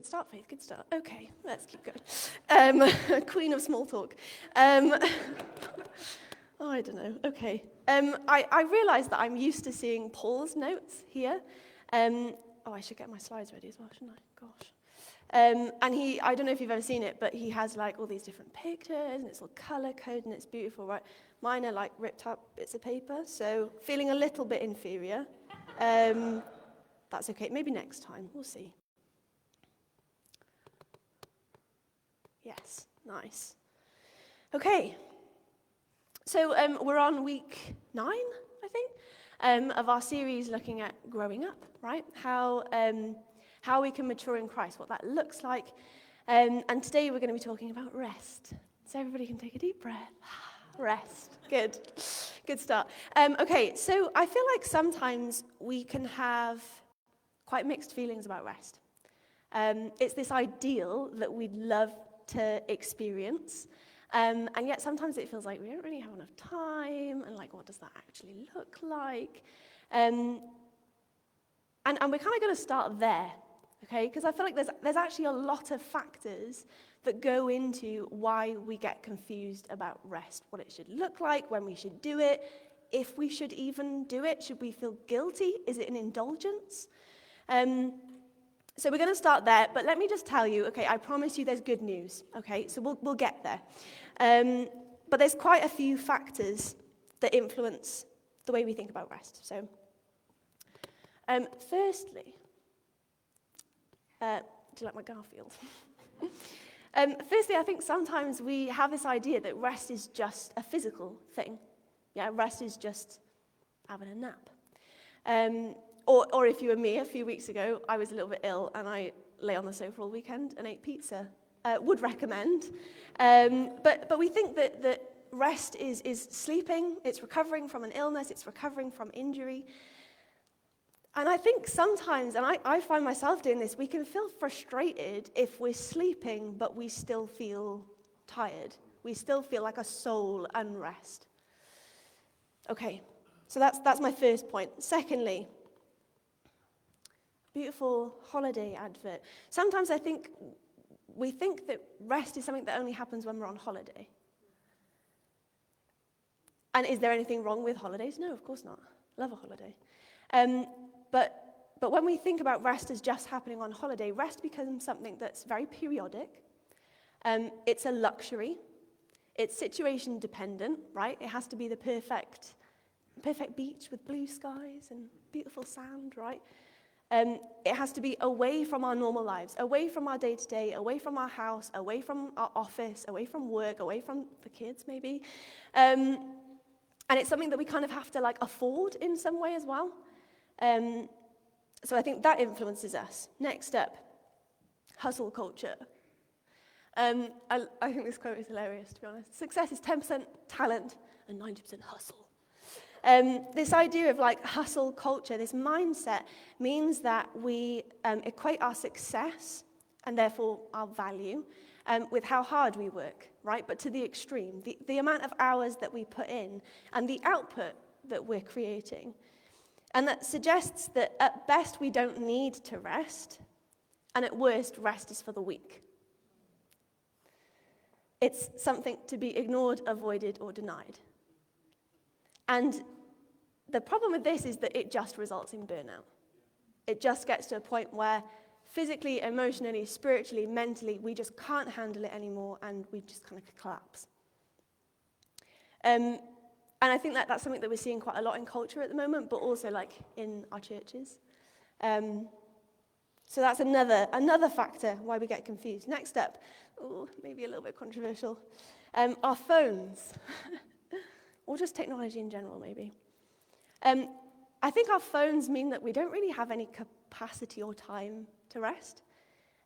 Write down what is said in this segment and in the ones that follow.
start, Faith, good start. Okay, let's keep going. Queen of small talk. I don't know, okay. I realised that I'm used to seeing Paul's notes here. I should get my slides ready as well, shouldn't I? Gosh. And I don't know if you've ever seen it, but he has like all these different pictures, and it's all color-coded, and it's beautiful, right? Mine are like ripped up bits of paper, so feeling a little bit inferior. That's okay, maybe next time, we'll see. Yes, nice. Okay, so we're on week 9, I think, of our series looking at growing up, right? How we can mature in Christ, what that looks like. And today we're going to be talking about rest. So everybody can take a deep breath. Rest. Good start. Okay, so I feel like sometimes we can have quite mixed feelings about rest. It's this ideal that we'd love to experience, and yet sometimes it feels like we don't really have enough time, and like, what does that actually look like? And we're kind of going to start there, okay? Because I feel like there's actually a lot of factors that go into why we get confused about rest, what it should look like, when we should do it, if we should even do it. Should we feel guilty? Is it an indulgence? So we're going to start there, but let me just tell you, okay, I promise you there's good news, okay? So we'll get there. But there's quite a few factors that influence the way we think about rest. So, firstly, do you like my Garfield? Firstly, I think sometimes we have this idea that rest is just a physical thing. Yeah, rest is just having a nap. Or if you were me a few weeks ago, I was a little bit ill and I lay on the sofa all weekend and ate pizza. Would recommend. But we think that rest is sleeping, it's recovering from an illness, it's recovering from injury. And I think sometimes, and I find myself doing this, we can feel frustrated if we're sleeping, but we still feel tired. We still feel like a soul unrest. Okay, so that's my first point. Secondly, beautiful holiday advert. Sometimes I think we think that rest is something that only happens when we're on holiday. And is there anything wrong with holidays? No, of course not. Love a holiday. But when we think about rest as just happening on holiday, rest becomes something that's very periodic. It's a luxury. It's situation dependent, right? It has to be the perfect beach with blue skies and beautiful sand, right? It has to be away from our normal lives, away from our day-to-day, away from our house, away from our office, away from work, away from the kids maybe. And it's something that we kind of have to like afford in some way as well. So I think that influences us. Next up, hustle culture. I think this quote is hilarious, to be honest. Success is 10% talent and 90% hustle. This idea of like hustle culture, this mindset, means that we equate our success and therefore our value with how hard we work, right? But to the extreme, the amount of hours that we put in and the output that we're creating. And that suggests that at best we don't need to rest, and at worst rest is for the weak. It's something to be ignored, avoided, or denied. And the problem with this is that it just results in burnout. It just gets to a point where physically, emotionally, spiritually, mentally, we just can't handle it anymore and we just kind of collapse. And I think that's something that we're seeing quite a lot in culture at the moment, but also like in our churches. So that's another factor why we get confused. Next up, maybe a little bit controversial, our phones, or just technology in general maybe. I think our phones mean that we don't really have any capacity or time to rest.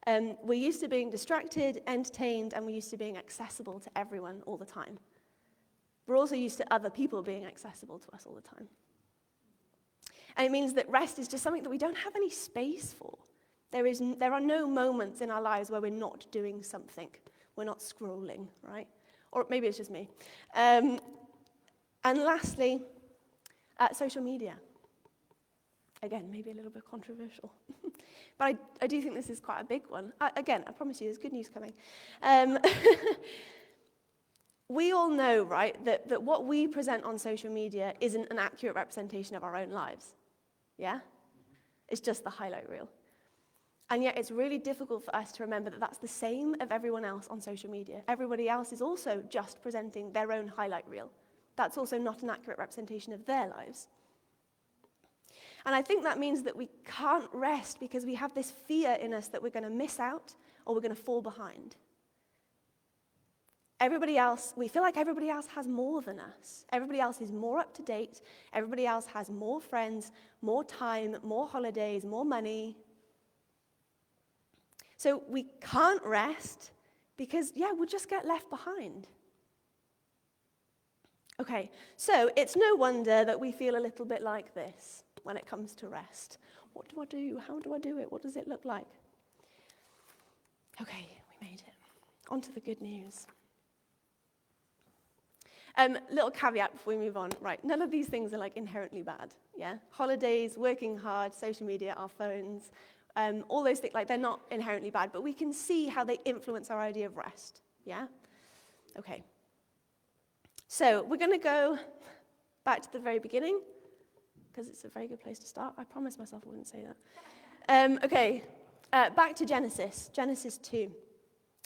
We're used to being distracted, entertained, and we're used to being accessible to everyone all the time. We're also used to other people being accessible to us all the time. And it means that rest is just something that we don't have any space for. There are no moments in our lives where we're not doing something. We're not scrolling, right? Or maybe it's just me. And lastly, social media. Again, maybe a little bit controversial. But I do think this is quite a big one. I promise you, there's good news coming. We all know, right, that what we present on social media isn't an accurate representation of our own lives. Yeah? It's just the highlight reel. And yet it's really difficult for us to remember that that's the same of everyone else on social media. Everybody else is also just presenting their own highlight reel. That's also not an accurate representation of their lives. And I think that means that we can't rest because we have this fear in us that we're going to miss out or we're going to fall behind. We feel like everybody else has more than us. Everybody else is more up to date. Everybody else has more friends, more time, more holidays, more money. So we can't rest because, we'll just get left behind. Okay, so it's no wonder that we feel a little bit like this when it comes to rest. What do I do? How do I do it? What does it look like? Okay, we made it. On to the good news. Little caveat before we move on. Right, none of these things are like inherently bad, yeah? Holidays, working hard, social media, our phones, all those things, like they're not inherently bad, but we can see how they influence our idea of rest, yeah? Okay. So we're going to go back to the very beginning, because it's a very good place to start. I promised myself I wouldn't say that. Back to Genesis 2,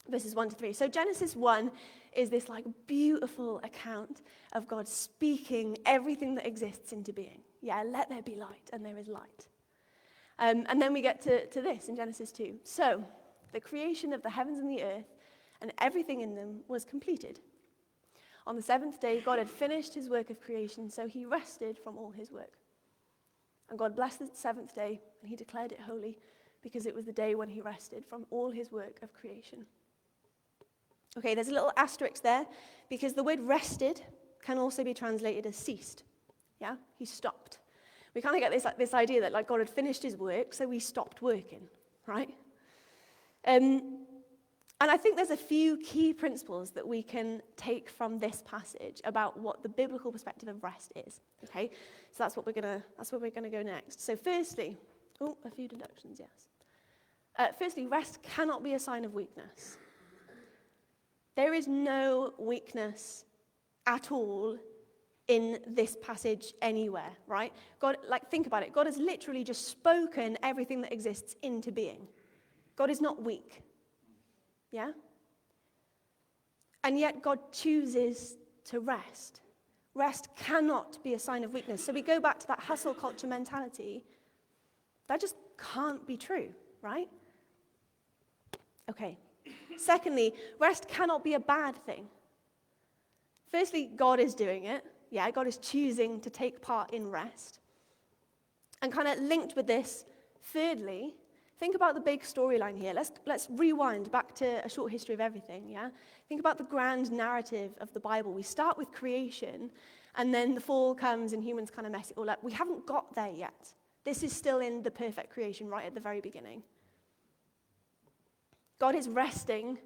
verses 1 to 3. So Genesis 1 is this like beautiful account of God speaking everything that exists into being. Yeah, let there be light, and there is light. And then we get to this in Genesis 2. So the creation of the heavens and the earth and everything in them was completed. On the seventh day, God had finished his work of creation, so he rested from all his work. And God blessed the seventh day, and he declared it holy, because it was the day when he rested from all his work of creation. Okay, there's a little asterisk there, because the word rested can also be translated as ceased. Yeah, he stopped. We kind of get this idea that like God had finished his work, so he stopped working, right? And I think there's a few key principles that we can take from this passage about what the biblical perspective of rest is. Okay, so that's where we're gonna go next. So firstly, a few deductions, yes. Firstly, rest cannot be a sign of weakness. There is no weakness at all in this passage anywhere, right? God, think about it. God has literally just spoken everything that exists into being. God is not weak. Yeah? And yet God chooses to rest. Rest cannot be a sign of weakness. So we go back to that hustle culture mentality. That just can't be true, right? Okay. Secondly, rest cannot be a bad thing. Firstly, God is doing it. Yeah, God is choosing to take part in rest. And kind of linked with this, thirdly, think about the big storyline here. Let's rewind back to a short history of everything, yeah? Think about the grand narrative of the Bible. We start with creation, and then the fall comes and humans kind of mess it all up. We haven't got there yet. This is still in the perfect creation right at the very beginning. God is resting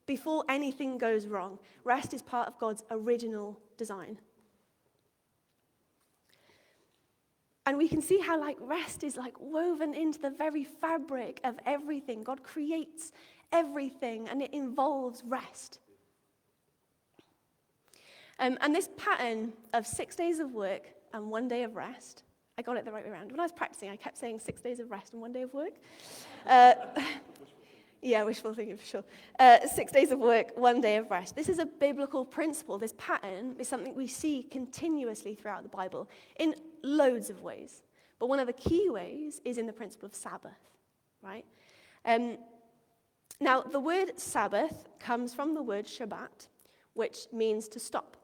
before anything goes wrong. Rest is part of God's original design. And we can see how rest is woven into the very fabric of everything. God creates everything, and it involves rest. And this pattern of 6 days of work and 1 day of rest, I got it the right way around. When I was practicing, I kept saying 6 days of rest and 1 day of work. Yeah, wishful thinking for sure. 6 days of work, 1 day of rest. This is a biblical principle. This pattern is something we see continuously throughout the Bible in loads of ways. But one of the key ways is in the principle of Sabbath, right? Now, the word Sabbath comes from the word Shabbat, which means to stop.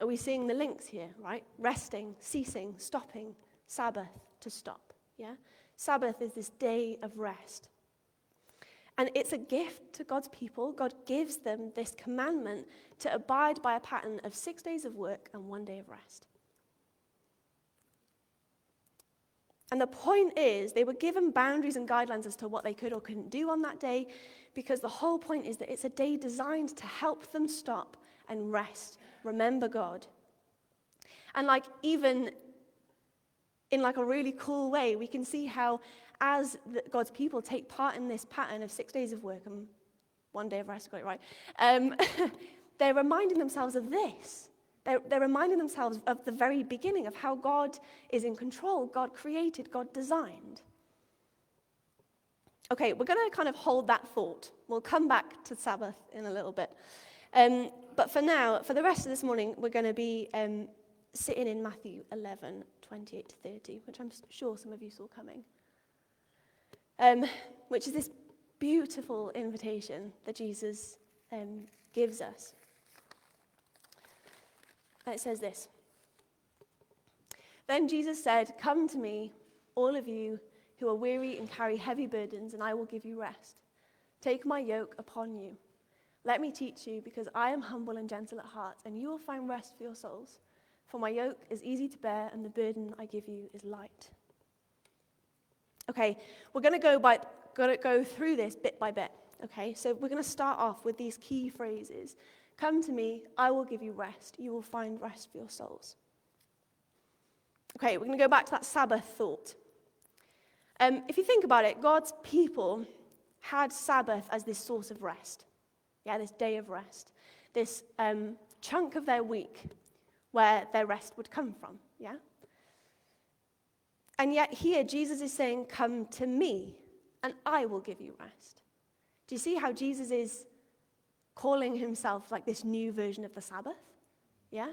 Are we seeing the links here, right? Resting, ceasing, stopping, Sabbath, to stop, yeah? Sabbath is this day of rest. And it's a gift to God's people. God gives them this commandment to abide by a pattern of 6 days of work and 1 day of rest. And the point is, they were given boundaries and guidelines as to what they could or couldn't do on that day, because the whole point is that it's a day designed to help them stop and rest, remember God. And even in like a really cool way, we can see how as God's people take part in this pattern of 6 days of work and 1 day of rest, got it right, they're reminding themselves of this. They're reminding themselves of the very beginning of how God is in control, God created, God designed. Okay, we're going to kind of hold that thought. We'll come back to Sabbath in a little bit. But for now, for the rest of this morning, we're going to be sitting in Matthew 11, 28 to 30, which I'm sure some of you saw coming, which is this beautiful invitation that Jesus gives us. And it says this: "Then Jesus said, 'Come to me, all of you who are weary and carry heavy burdens, and I will give you rest. Take my yoke upon you. Let me teach you, because I am humble and gentle at heart, and you will find rest for your souls. For my yoke is easy to bear, and the burden I give you is light.'" Okay, we're going to go through this bit by bit. Okay, so we're going to start off with these key phrases. Come to me, I will give you rest. You will find rest for your souls. Okay, we're going to go back to that Sabbath thought. If you think about it, God's people had Sabbath as this source of rest. Yeah, this day of rest. This chunk of their week where their rest would come from. Yeah? And yet here, Jesus is saying, come to me, and I will give you rest. Do you see how Jesus is calling himself like this new version of the Sabbath? Yeah?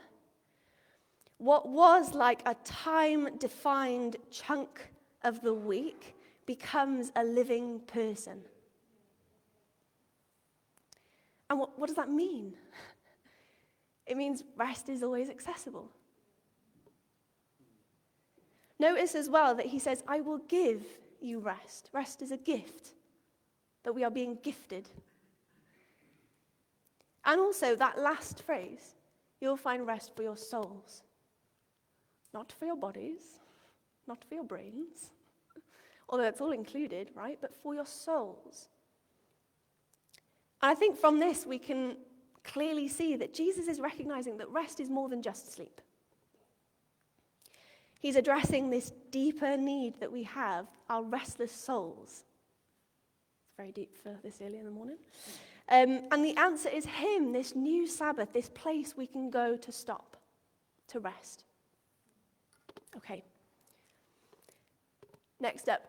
What was like a time-defined chunk of the week becomes a living person. And what does that mean? It means rest is always accessible. Notice as well that he says, I will give you rest. Rest is a gift, that we are being gifted. And also that last phrase, you'll find rest for your souls. Not for your bodies, not for your brains, although it's all included, right? But for your souls. And I think from this we can clearly see that Jesus is recognizing that rest is more than just sleep. He's addressing this deeper need that we have, our restless souls. It's very deep for this early in the morning. And the answer is him, this new Sabbath, this place we can go to stop, to rest. Okay. Next up,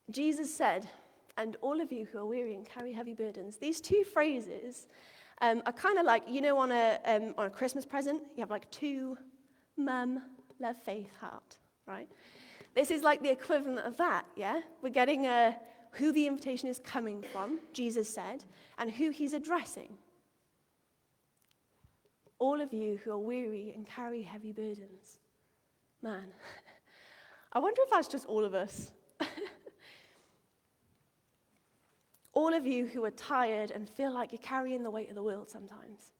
Jesus said, and all of you who are weary and carry heavy burdens. These two phrases are kind of like, you know, on a Christmas present, you have like two mum, love, faith, heart, right? This is like the equivalent of that, yeah? We're getting who the invitation is coming from, Jesus said, and who he's addressing. All of you who are weary and carry heavy burdens. Man, I wonder if that's just all of us. All of you who are tired and feel like you're carrying the weight of the world sometimes.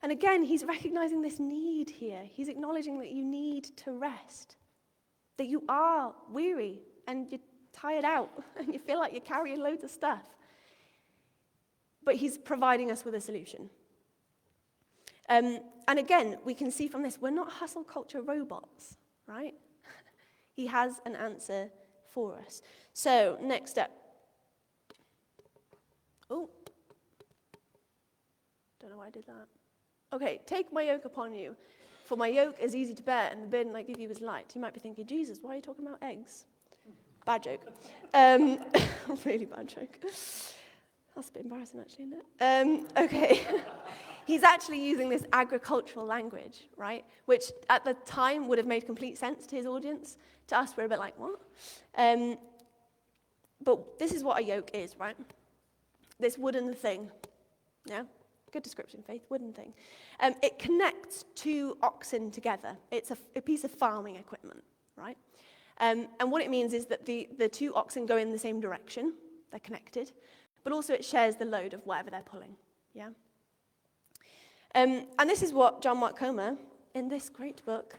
And again, he's recognizing this need here. He's acknowledging that you need to rest, that you are weary and you're tired out and you feel like you're carrying loads of stuff. But he's providing us with a solution. And again, we can see from this, we're not hustle culture robots, right? He has an answer for us. So, next up. Oh. Don't know why I did that. Okay, take my yoke upon you, for my yoke is easy to bear, and the burden I give you is light. You might be thinking, Jesus, why are you talking about eggs? Bad joke. Really bad joke. That's a bit embarrassing, actually, isn't it? Okay. He's actually using this agricultural language, right? Which at the time would have made complete sense to his audience. To us, we're a bit like, what? But this is what a yoke is, right? This wooden thing. Yeah? Good description, Faith. Wooden thing. It connects two oxen together. It's a piece of farming equipment, right? And what it means is that the two oxen go in the same direction. They're connected. But also it shares the load of whatever they're pulling. Yeah? And this is what John Mark Comer, in this great book,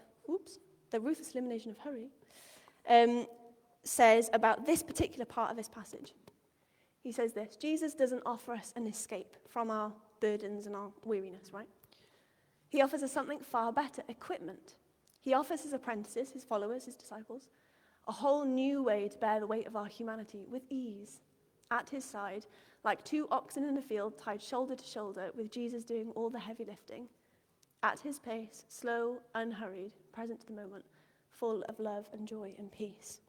The Ruthless Elimination of Hurry, says about this particular part of this passage. He says this: Jesus doesn't offer us an escape from our burdens and our weariness, right? He offers us something far better, equipment. He offers his apprentices, his followers, his disciples, a whole new way to bear the weight of our humanity with ease, at his side, like two oxen in a field tied shoulder to shoulder, with Jesus doing all the heavy lifting. At his pace, slow, unhurried, present to the moment, full of love and joy and peace.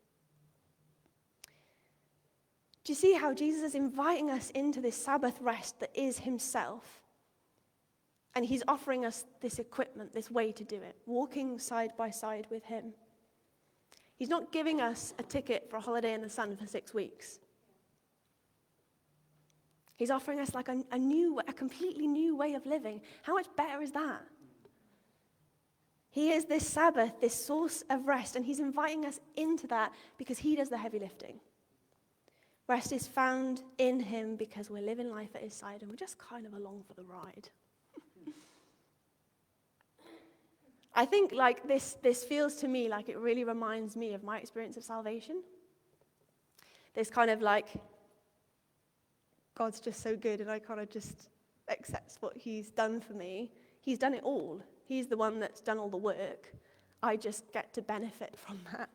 Do you see how Jesus is inviting us into this Sabbath rest that is himself? And he's offering us this equipment, this way to do it, walking side by side with him. He's not giving us a ticket for a holiday in the sun for 6 weeks. He's offering us like a completely new way of living. How much better is that? He is this Sabbath, this source of rest, and he's inviting us into that because he does the heavy lifting. Rest is found in him because we're living life at his side and we're just kind of along for the ride. I think like this feels to me like it really reminds me of my experience of salvation. This kind of like, God's just so good and I kind of just accept what he's done for me. He's done it all. He's the one that's done all the work. I just get to benefit from that.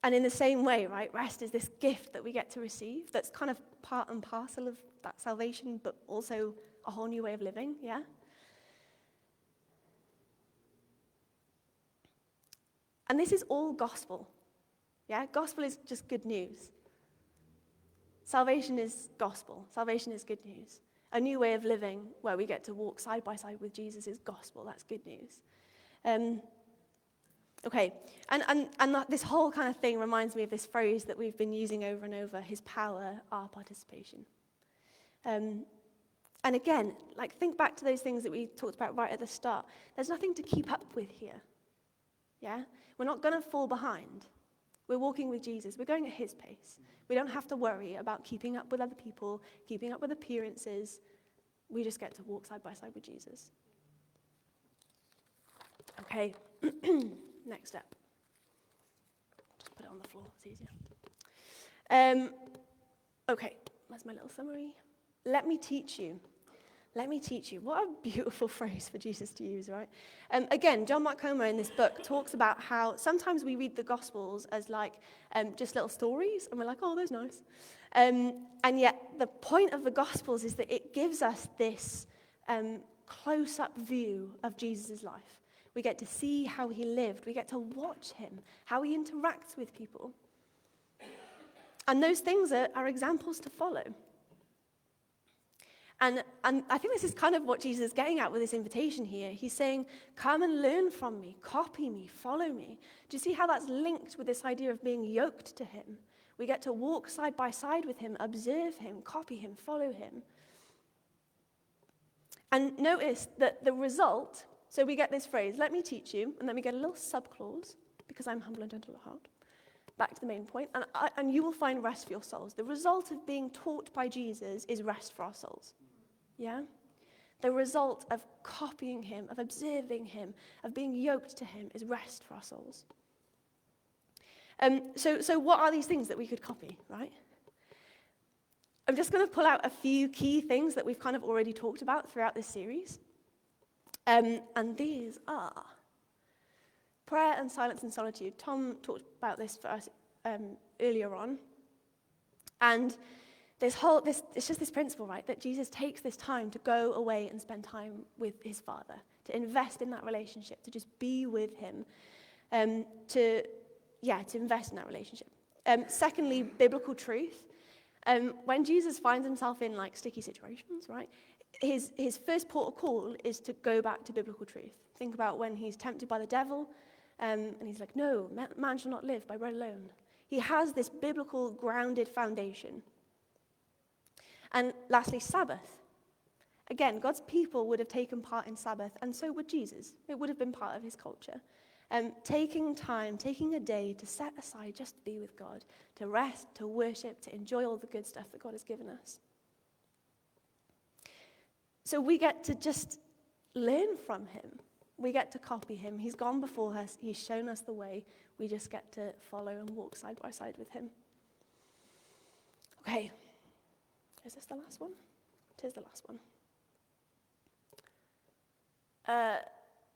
And in the same way, right, rest is this gift that we get to receive that's kind of part and parcel of that salvation, but also a whole new way of living, yeah? And this is all gospel, yeah? Gospel is just good news. Salvation is gospel. Salvation is good news. A new way of living where we get to walk side by side with Jesus is gospel. That's good news. Okay, and this whole kind of thing reminds me of this phrase that we've been using over and over, his power, our participation. And again, like think back to those things that we talked about right at the start. There's nothing to keep up with here. Yeah? We're not going to fall behind. We're walking with Jesus. We're going at his pace. We don't have to worry about keeping up with other people, keeping up with appearances. We just get to walk side by side with Jesus. Okay, next step. Just put it on the floor, it's easier. Okay, that's my little summary. Let me teach you. Let me teach you. What a beautiful phrase for Jesus to use, right? Again, John Mark Comer in this book talks about how sometimes we read the Gospels as like just little stories, and we're like, oh, that's nice. And yet the point of the Gospels is that it gives us this close-up view of Jesus' life. We get to see how he lived. We get to watch him, how he interacts with people. And those things are examples to follow. And I think this is kind of what Jesus is getting at with this invitation here. He's saying, come and learn from me, copy me, follow me. Do you see how that's linked with this idea of being yoked to him? We get to walk side by side with him, observe him, copy him, follow him. And notice that the result, so we get this phrase, let me teach you, and then we get a little subclause, because I'm humble and gentle at heart. Back to the main point, and you will find rest for your souls. The result of being taught by Jesus is rest for our souls. Yeah? The result of copying him, of observing him, of being yoked to him is rest for our souls. So what are these things that we could copy, right? I'm just going to pull out a few key things that we've kind of already talked about throughout this series. And these are prayer and silence and solitude. Tom talked about this for us earlier on. And it's just this principle, right, that Jesus takes this time to go away and spend time with his Father, to invest in that relationship, to just be with him, to invest in that relationship. Secondly, biblical truth. When Jesus finds himself in like sticky situations, right, his first port of call is to go back to biblical truth. Think about when he's tempted by the devil, and he's like, no, man shall not live by bread alone. He has this biblical grounded foundation. And lastly, Sabbath. Again, God's people would have taken part in Sabbath, and so would Jesus. It would have been part of his culture. Taking time, taking a day to set aside just to be with God, to rest, to worship, to enjoy all the good stuff that God has given us. So we get to just learn from him. We get to copy him. He's gone before us. He's shown us the way. We just get to follow and walk side by side with him. Okay. Is this the last one? It is the last one.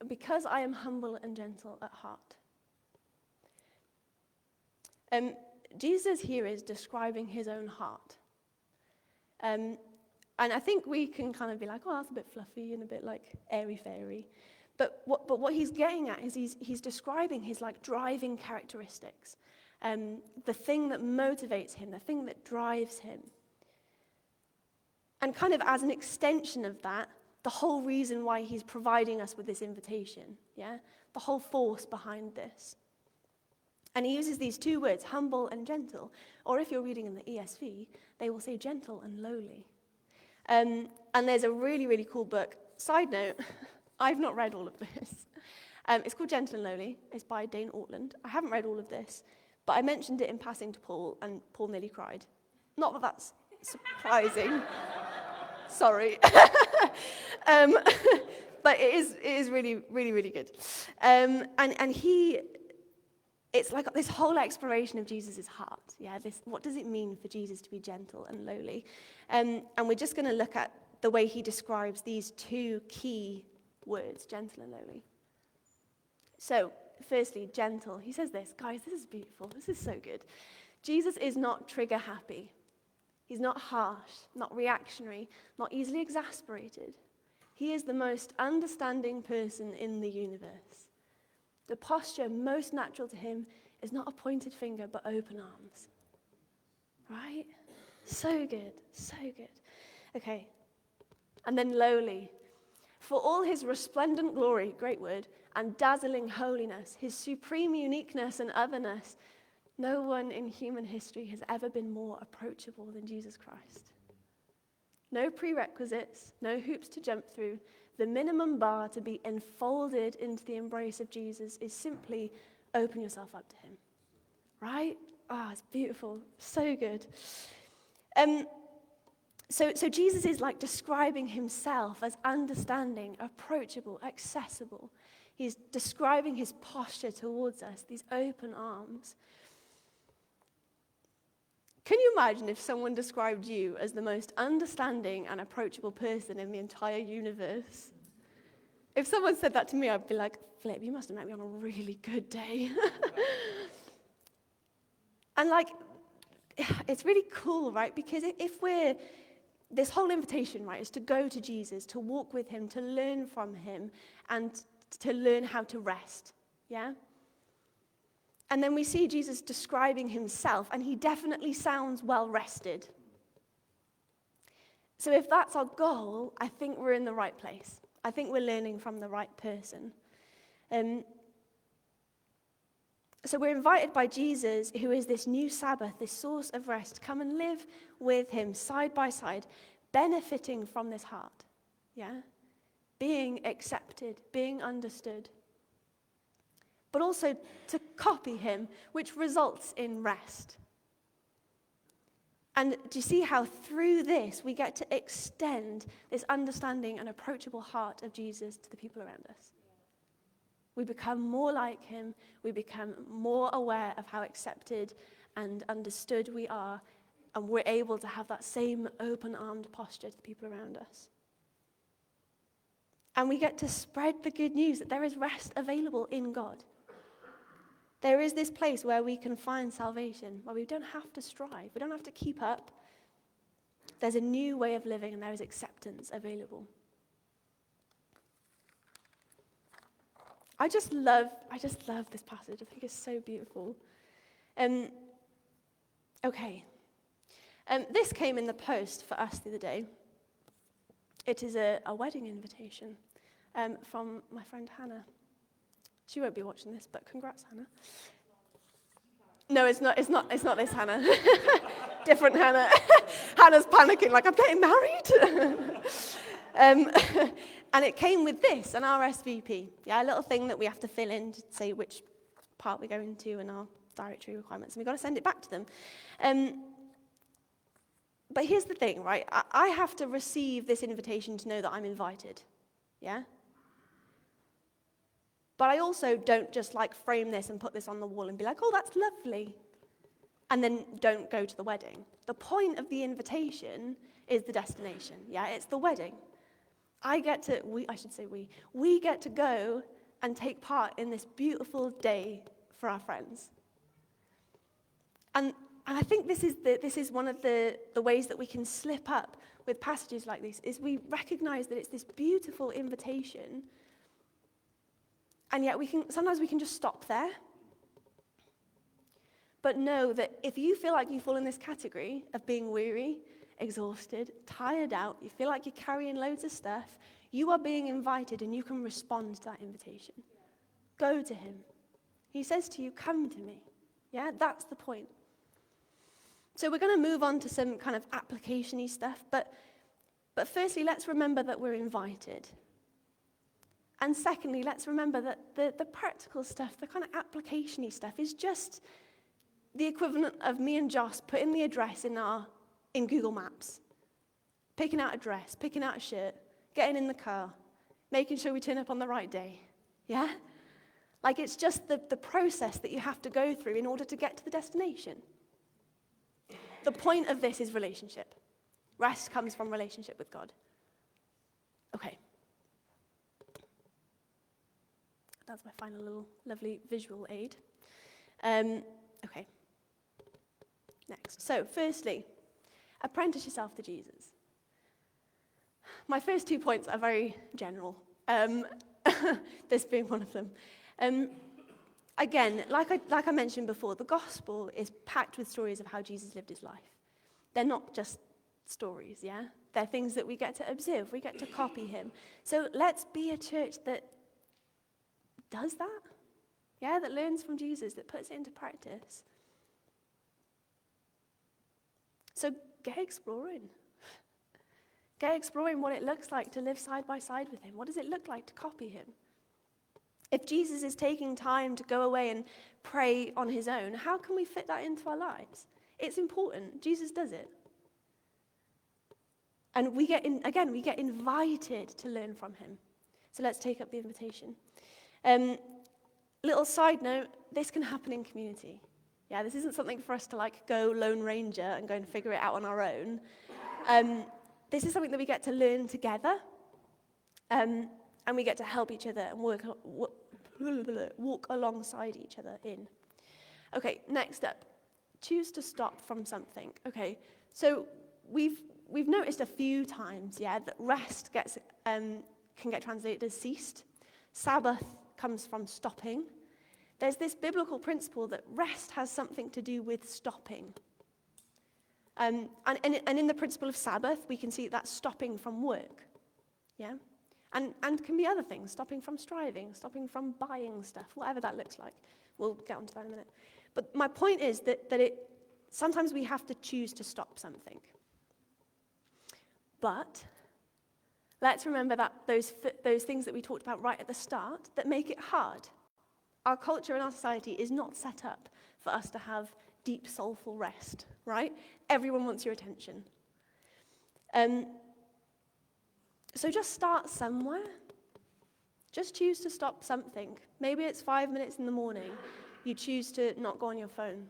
because I am humble and gentle at heart. Jesus here is describing his own heart. And I think we can kind of be like, oh, that's a bit fluffy and a bit like airy-fairy. But what he's getting at is he's describing his like driving characteristics. The thing that motivates him, the thing that drives him. And kind of as an extension of that, the whole reason why he's providing us with this invitation, yeah? The whole force behind this. And he uses these two words, humble and gentle. Or if you're reading in the ESV, they will say gentle and lowly. And there's a really, really cool book. Side note, I've not read all of this. It's called Gentle and Lowly. It's by Dane Ortland. I haven't read all of this, but I mentioned it in passing to Paul, and Paul nearly cried. Not that that's surprising. Sorry. But it is really, really, really good. And it's like this whole exploration of Jesus' heart. Yeah, what does it mean for Jesus to be gentle and lowly? And we're just going to look at the way he describes these two key words, gentle and lowly. So, firstly, gentle. He says this, guys, this is beautiful. This is so good. Jesus is not trigger happy. He's not harsh, not reactionary, not easily exasperated. He is the most understanding person in the universe. The posture most natural to him is not a pointed finger, but open arms. Right? So good, so good. Okay. And then lowly. For all his resplendent glory, great word, and dazzling holiness, his supreme uniqueness and otherness, no one in human history has ever been more approachable than Jesus Christ. No prerequisites, no hoops to jump through. The minimum bar to be enfolded into the embrace of Jesus is simply open yourself up to him. Right? Ah, it's beautiful. So good. So Jesus is like describing himself as understanding, approachable, accessible. He's describing his posture towards us, these open arms. Can you imagine if someone described you as the most understanding and approachable person in the entire universe? If someone said that to me, I'd be like, Flip, you must have met me on a really good day. And like, it's really cool, right? Because this whole invitation, right, is to go to Jesus, to walk with him, to learn from him, and to learn how to rest, yeah? And then we see Jesus describing himself, and he definitely sounds well-rested. So if that's our goal, I think we're in the right place. I think we're learning from the right person. So we're invited by Jesus, who is this new Sabbath, this source of rest, to come and live with him side by side, benefiting from this heart, yeah? Being accepted, being understood. But also to copy him, which results in rest. And do you see how through this we get to extend this understanding and approachable heart of Jesus to the people around us? We become more like him. We become more aware of how accepted and understood we are. And we're able to have that same open-armed posture to the people around us. And we get to spread the good news that there is rest available in God. There is this place where we can find salvation, where we don't have to strive. We don't have to keep up. There's a new way of living and there is acceptance available. I just love this passage. I think it's so beautiful. Okay. This came in the post for us the other day. It is a wedding invitation from my friend Hannah. She won't be watching this, but congrats, Hannah. No, it's not this Hannah. Different Hannah. Hannah's panicking, like, I'm getting married. And it came with this, an RSVP. Yeah, a little thing that we have to fill in to say which part we're going to and our dietary requirements. And we've got to send it back to them. But here's the thing, right? I have to receive this invitation to know that I'm invited. Yeah? But I also don't just like frame this and put this on the wall and be like, oh, that's lovely. And then don't go to the wedding. The point of the invitation is the destination. Yeah, it's the wedding. we get to go and take part in this beautiful day for our friends. And I think this is one of the ways that we can slip up with passages like this, is we recognize that it's this beautiful invitation, and yet sometimes we can just stop there. But know that if you feel like you fall in this category of being weary, exhausted, tired out, you feel like you're carrying loads of stuff, you are being invited and you can respond to that invitation. Go to him. He says to you, come to me. Yeah, that's the point. So we're going to move on to some kind of application-y stuff, but firstly, let's remember that we're invited. And secondly, let's remember that the practical stuff, the kind of application-y stuff, is just the equivalent of me and Joss putting the address in Google Maps, picking out a dress, picking out a shirt, getting in the car, making sure we turn up on the right day. Yeah? Like, it's just the process that you have to go through in order to get to the destination. The point of this is relationship. Rest comes from relationship with God. Okay. That's my final little lovely visual aid. Okay. Next. So, firstly, apprentice yourself to Jesus. My first 2 points are very general, this being one of them. Again, like I mentioned before, the gospel is packed with stories of how Jesus lived his life. They're not just stories, yeah? They're things that we get to observe, we get to copy him. So let's be a church that does that, yeah? That learns from Jesus, that puts it into practice. So get exploring. Get exploring what it looks like to live side by side with him. What does it look like to copy him? If Jesus is taking time to go away and pray on his own, how can we fit that into our lives? It's important. Jesus does it. And we get invited to learn from him. So let's take up the invitation. Little side note, this can happen in community. Yeah, this isn't something for us to go Lone Ranger and go and figure it out on our own. This is something that we get to learn together. And we get to help each other and walk alongside each other in. Okay, next up. Choose to stop from something. Okay, so we've noticed a few times, yeah, that rest can get translated as ceased. Sabbath comes from stopping. There's this biblical principle that rest has something to do with stopping. And in the principle of Sabbath, we can see that stopping from work. Yeah? And can be other things, stopping from striving, stopping from buying stuff, whatever that looks like. We'll get onto that in a minute. But my point is that sometimes we have to choose to stop something. But let's remember that those things that we talked about right at the start that make it hard. Our culture and our society is not set up for us to have deep, soulful rest, right? Everyone wants your attention. So just start somewhere. Just choose to stop something. Maybe it's 5 minutes in the morning. You choose to not go on your phone.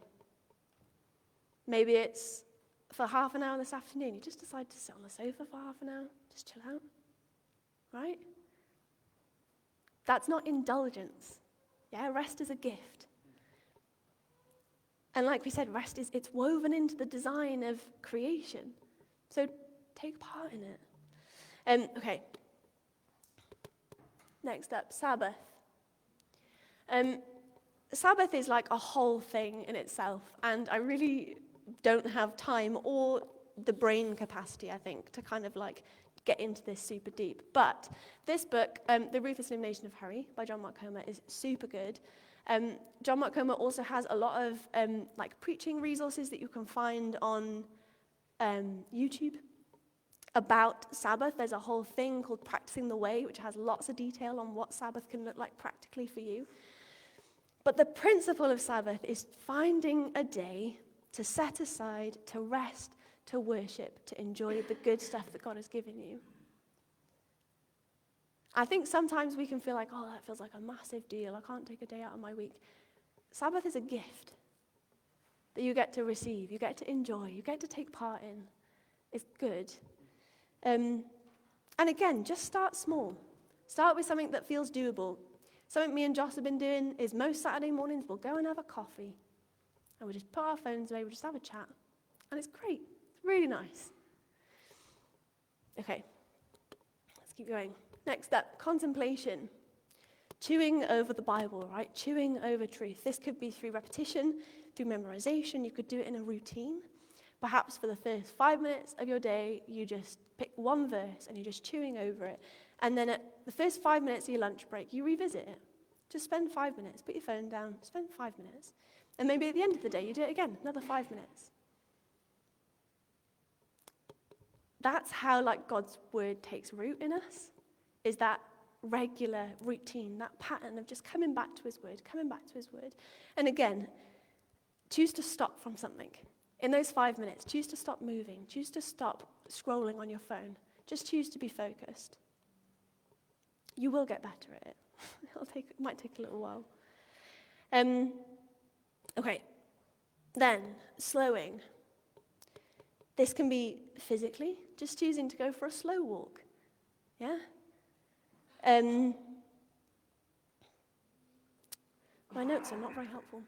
Maybe it's for half an hour this afternoon. You just decide to sit on the sofa for half an hour. Just chill out. Right? That's not indulgence. Yeah, rest is a gift. And like we said, rest it's woven into the design of creation. So take part in it. Okay. Next up, Sabbath. Sabbath is like a whole thing in itself, and I really don't have time or the brain capacity, I think, to kind of get into this super deep. But this book, The Ruthless Elimination of Hurry by John Mark Comer, is super good. John Mark Comer also has a lot of preaching resources that you can find on YouTube about Sabbath. There's a whole thing called Practicing the Way, which has lots of detail on what Sabbath can look like practically for you. But the principle of Sabbath is finding a day to set aside, to rest, to worship, to enjoy the good stuff that God has given you. I think sometimes we can feel like, oh, that feels like a massive deal. I can't take a day out of my week. Sabbath is a gift that you get to receive, you get to enjoy, you get to take part in. It's good. And again, just start small. Start with something that feels doable. Something me and Joss have been doing is most Saturday mornings we'll go and have a coffee. And we'll just put our phones away, we'll just have a chat. And it's great. It's really nice. Okay, let's keep going. Next up, contemplation. Chewing over the Bible, right? Chewing over truth. This could be through repetition, through memorization. You could do it in a routine. Perhaps for the first 5 minutes of your day, you just pick one verse and you're just chewing over it. And then at the first 5 minutes of your lunch break, you revisit it. Just spend 5 minutes. Put your phone down. Spend 5 minutes. And maybe at the end of the day, you do it again. Another 5 minutes. That's how God's word takes root in us. Is that regular routine, that pattern of just coming back to his word, coming back to his word. And again, choose to stop from something. In those 5 minutes, choose to stop moving. Choose to stop scrolling on your phone. Just choose to be focused. You will get better at it. It might take a little while. Okay, then slowing. This can be physically, just choosing to go for a slow walk. Yeah? My notes are not very helpful.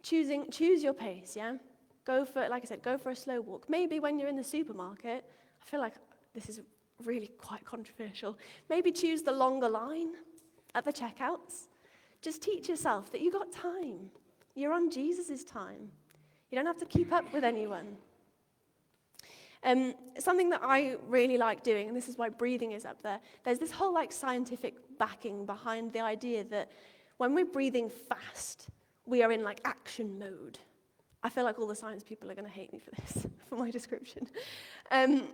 Choose your pace, yeah? Go for, like I said, go for a slow walk. Maybe when you're in the supermarket, I feel like this is really quite controversial. Maybe choose the longer line at the checkouts. Just teach yourself that you got time. You're on Jesus' time. You don't have to keep up with anyone. Something that I really like doing, and this is why breathing is up there, there's this whole scientific backing behind the idea that when we're breathing fast, we are in action mode. I feel like all the science people are going to hate me for this, for my description. And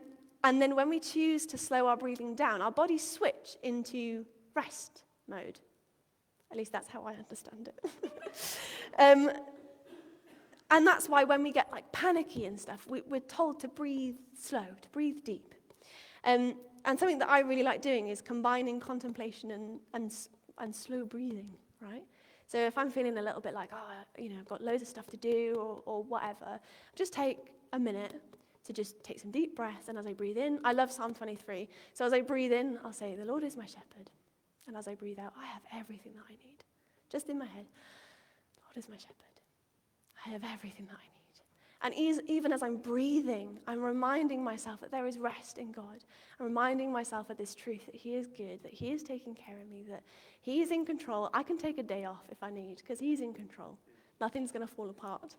then when we choose to slow our breathing down, our bodies switch into rest mode. At least that's how I understand it. And that's why when we get panicky and stuff, we're told to breathe slow, to breathe deep. And something that I really like doing is combining contemplation and slow breathing, right? So if I'm feeling a little bit I've got loads of stuff to do or whatever, just take a minute to just take some deep breaths. And as I breathe in, I love Psalm 23. So as I breathe in, I'll say, the Lord is my shepherd. And as I breathe out, I have everything that I need. Just in my head, the Lord is my shepherd. I have everything that I need. And even as I'm breathing, I'm reminding myself that there is rest in God. I'm reminding myself of this truth that he is good, that he is taking care of me, that he is in control. I can take a day off if I need, because he's in control. Nothing's going to fall apart.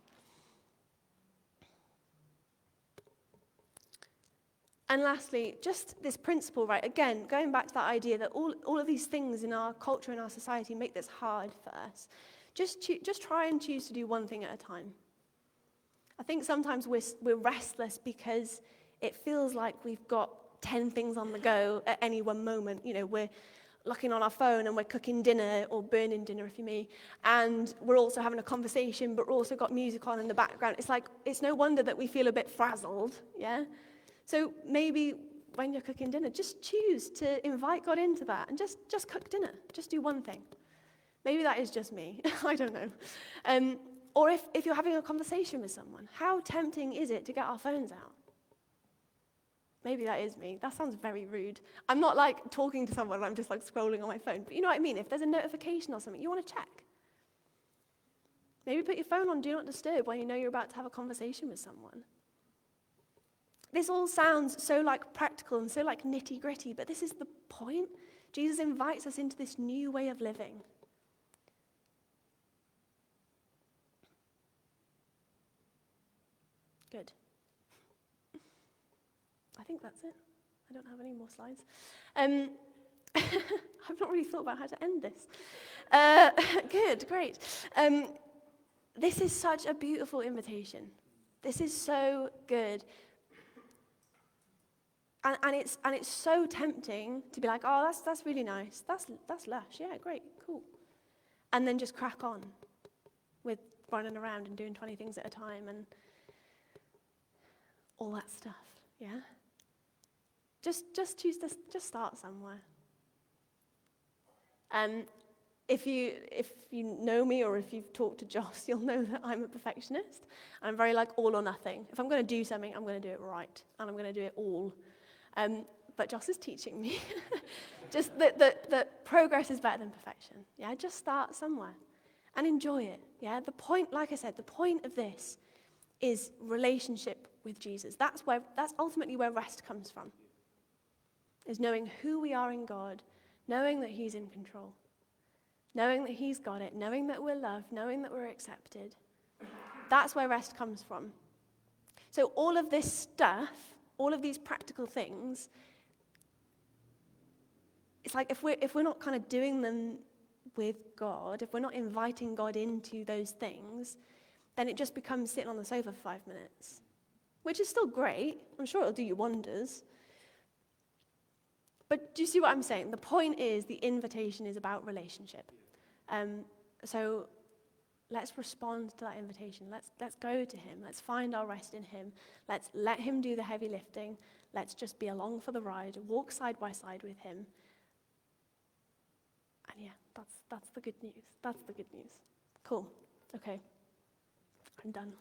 And lastly, just this principle, right? Again, going back to that idea that all of these things in our culture and our society make this hard for us. Just try and choose to do one thing at a time. I think sometimes we're restless because it feels like we've got 10 things on the go at any one moment. We're looking on our phone and we're cooking dinner or burning dinner, if you may, and we're also having a conversation, but we're also got music on in the background. It's no wonder that we feel a bit frazzled, yeah? So maybe when you're cooking dinner, just choose to invite God into that and just cook dinner. Just do one thing. Maybe that is just me. I don't know. Or if you're having a conversation with someone, how tempting is it to get our phones out? Maybe that is me. That sounds very rude. I'm not talking to someone and I'm just scrolling on my phone. But you know what I mean? If there's a notification or something, you want to check. Maybe put your phone on Do Not Disturb when you know you're about to have a conversation with someone. This all sounds so practical and so nitty gritty, but this is the point. Jesus invites us into this new way of living. Good. I think that's it. I don't have any more slides. I've not really thought about how to end this. Good, great. This is such a beautiful invitation. This is so good. And it's so tempting to be oh, that's really nice. That's lush. Yeah, great, cool. And then just crack on with running around and doing 20 things at a time and all that stuff. Yeah. Just choose to just start somewhere. If you know me or if you've talked to Joss, you'll know that I'm a perfectionist. I'm very all or nothing. If I'm going to do something, I'm going to do it right, and I'm going to do it all. But Joss is teaching me. Just that progress is better than perfection. Yeah, just start somewhere and enjoy it. Yeah, the point, like I said, the point of this is relationship with Jesus. That's ultimately where rest comes from. Is knowing who we are in God, knowing that he's in control, knowing that he's got it, knowing that we're loved, knowing that we're accepted. That's where rest comes from. So all of this stuff, all of these practical things, it's like if we're not kind of doing them with God, if we're not inviting God into those things, then it just becomes sitting on the sofa for 5 minutes, which is still great. I'm sure it'll do you wonders. But do you see what I'm saying? The point is the invitation is about relationship. So let's respond to that invitation. Let's go to him. Let's find our rest in him. Let's let him do the heavy lifting. Let's just be along for the ride, walk side by side with him. And yeah, that's the good news. That's the good news. Cool. Okay. I'm done.